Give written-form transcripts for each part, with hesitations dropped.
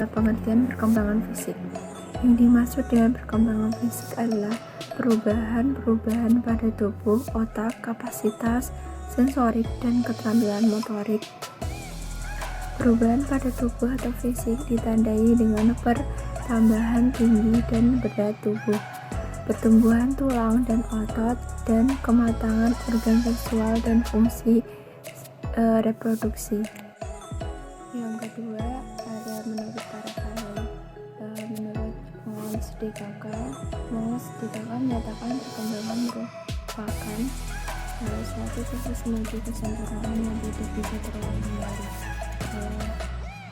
Pengertian perkembangan fisik. Yang dimaksud dengan perkembangan fisik adalah perubahan pada tubuh, otak, kapasitas sensorik, dan keterampilan motorik. Perubahan pada tubuh atau fisik ditandai dengan pertambahan tinggi dan berat tubuh, pertumbuhan tulang dan otot, dan kematangan organ seksual dan fungsi reproduksi. Yang kedua ada menurut para ahli. Menurut Mons DKK menyatakan perkembangan merupakan suatu proses menuju kesempurnaan yang tidak bisa terulang kembali.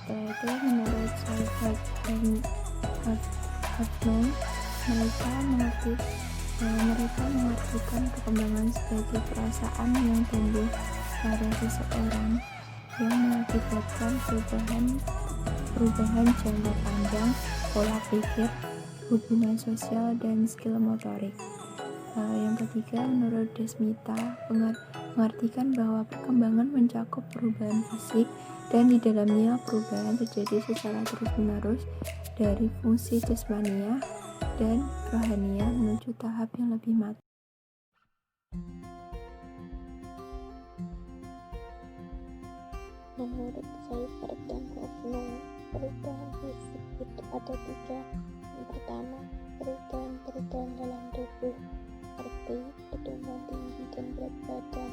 Setelah itu menurut Saifat Hatno, mereka mengartikan perkembangan sebagai perasaan yang tumbuh pada seseorang yang mengakibatkan perubahan jangka panjang pola pikir, hubungan sosial, dan skill motorik. Yang ketiga, menurut Desmita, mengartikan bahwa perkembangan mencakup perubahan fisik dan di dalamnya perubahan terjadi secara terus-menerus dari fungsi jasmania dan rohania menuju tahap yang lebih matang. Menurut Seifert dan Hatno, perubahan fisik itu ada 3. Yang pertama, perubahan dalam tubuh seperti pertumbuhan tinggi dan berat badan.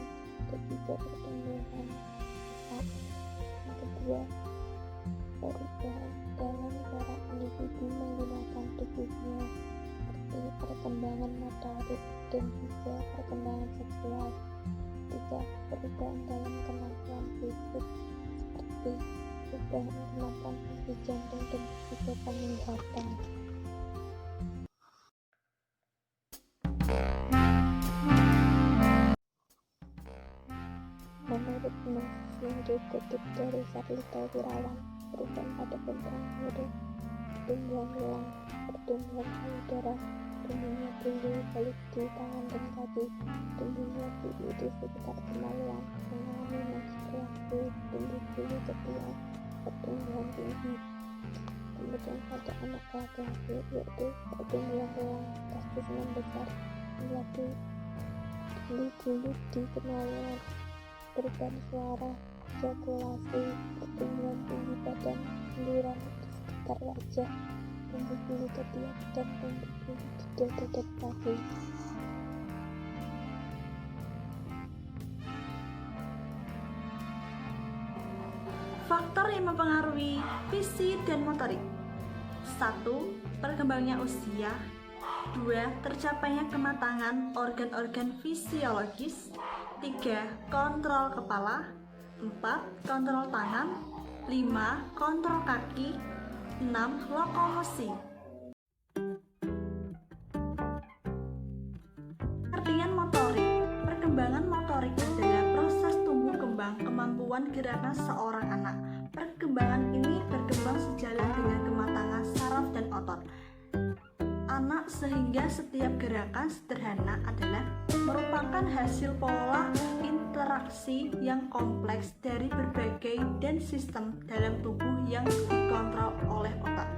Ketiga, pertumbuhan otak. Yang kedua, perubahan dalam cara individu menggunakan tubuhnya seperti perkembangan motorik dan juga perkembangan seksual. Ketiga, perubahan dalam kemampuan fisik seperti perubahan kemampuan fungsi jantung dan juga penglihatan. Menurut Mas yang dikutip dari Sarlito Wirawan, perubahan pada bentuk muda, pertumbuhan tulang, pertumbuhan payudara, tumbuhnya bulu balik di tangan dan kaki, tumbuhnya bulu di sekitar kemaluan, mengalami menstruasi, tumbuh bulu ketiak, pertumbuhan tinggi. Kemudian pada anak laki-laki yaitu pertumbuhan tulang, testis membesar, menjadi bulu di kemaluan, perubahan suara, ejakulasi, pertumbuhan tinggi badan, kenduran di sekitar wajah, tumbuh bulu ketiak, dan tumbuh bulu di dada dan kaki. Faktor yang mempengaruhi fisik dan motorik. 1. Perkembangannya usia. 2. Tercapainya kematangan organ-organ fisiologis. 3. Kontrol kepala. 4. Kontrol tangan. 5. Kontrol kaki. 6. Lokomosi. Artian motorik. Perkembangan motorik adalah proses tumbuh kembang kemampuan gerakan seorang anak. Perkembangan ini berkembang sejalan dengan kematangan saraf dan otot anak, sehingga setiap gerakan sederhana adalah merupakan hasil pola interaksi yang kompleks dari berbagai dan sistem dalam tubuh yang dikontrol oleh otak.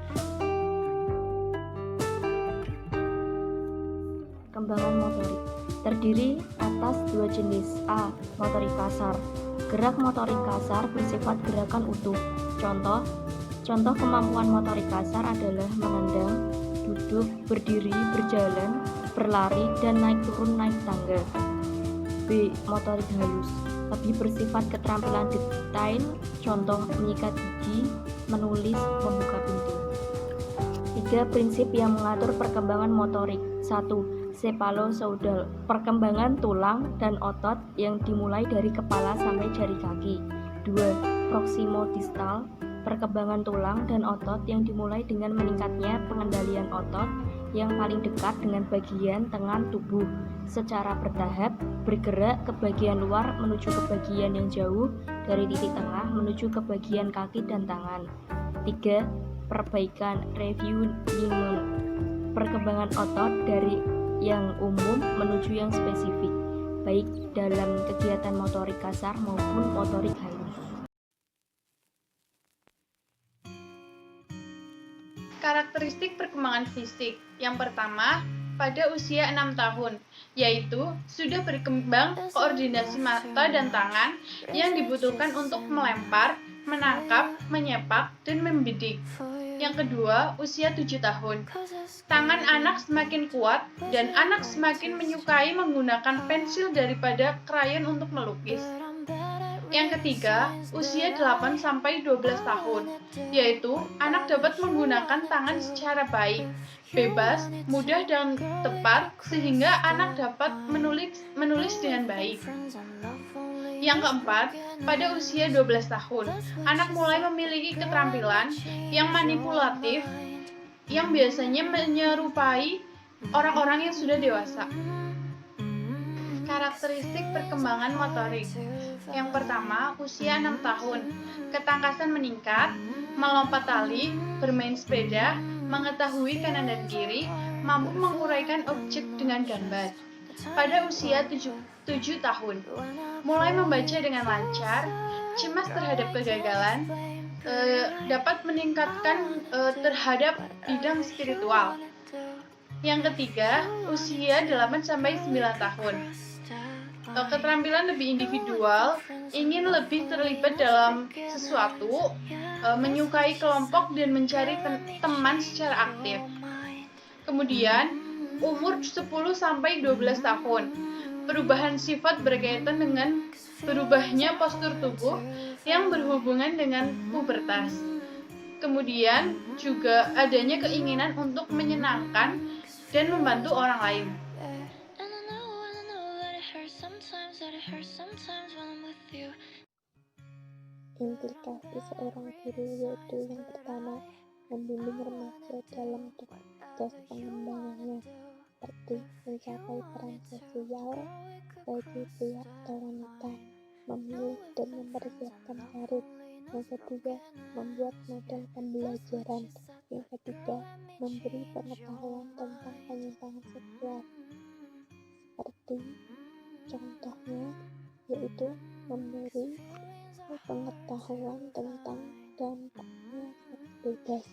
Perkembangan motorik terdiri atas 2 jenis. A. Motorik kasar. Gerak motorik kasar bersifat gerakan utuh. Contoh kemampuan motorik kasar adalah menendang, duduk, berdiri, berjalan, berlari, dan naik tangga. B. Motorik halus lebih bersifat keterampilan detail, contoh menyikat gigi, menulis, membuka pintu. 3. Prinsip yang mengatur perkembangan motorik. 1. Cephalosodal, perkembangan tulang dan otot yang dimulai dari kepala sampai jari kaki. 2. Proximodistal, perkembangan tulang dan otot yang dimulai dengan meningkatnya pengendalian otot yang paling dekat dengan bagian tengah tubuh secara bertahap, bergerak ke bagian luar menuju ke bagian yang jauh dari titik tengah menuju ke bagian kaki dan tangan. 3. Perbaikan refinement, perkembangan otot dari yang umum menuju yang spesifik, baik dalam kegiatan motorik kasar maupun motorik halus. perkembangan fisik. Yang pertama, pada usia 6 tahun, yaitu sudah berkembang koordinasi mata dan tangan yang dibutuhkan untuk melempar, menangkap, menyepak, dan membidik. Yang kedua, usia 7 tahun. Tangan anak semakin kuat dan anak semakin menyukai menggunakan pensil daripada krayon untuk melukis. Yang ketiga, usia 8-12 tahun, yaitu anak dapat menggunakan tangan secara baik, bebas, mudah dan tepat sehingga anak dapat menulis dengan baik. Yang keempat, pada usia 12 tahun, anak mulai memiliki keterampilan yang manipulatif yang biasanya menyerupai orang-orang yang sudah dewasa. Karakteristik perkembangan motorik. Yang pertama, usia 6 tahun. Ketangkasan meningkat, melompat tali, bermain sepeda, mengetahui kanan dan kiri, mampu menguraikan objek dengan gambar. Pada usia 7 tahun, mulai membaca dengan lancar, cemas terhadap kegagalan, dapat meningkatkan terhadap bidang spiritual. Yang ketiga, usia 8-9 tahun. Keterampilan lebih individual, ingin lebih terlibat dalam sesuatu, menyukai kelompok dan mencari teman secara aktif. Kemudian, umur 10-12 tahun. Perubahan sifat berkaitan dengan berubahnya postur tubuh yang berhubungan dengan pubertas. Kemudian, juga adanya keinginan untuk menyenangkan dan membantu orang lain. Implikasi seorang guru yaitu yang pertama, membimbing remaja dalam tugas pengembangannya, seperti mencapai peran sosial bagi pria atau wanita, memilih dan mempersiapkan karir. Yang kedua, membuat model pembelajaran. Yang ketiga, memberi pengetahuan tentang penyimpangan seksual, seperti contohnya yaitu memberi pengetahuan tentang dampaknya seks bebas.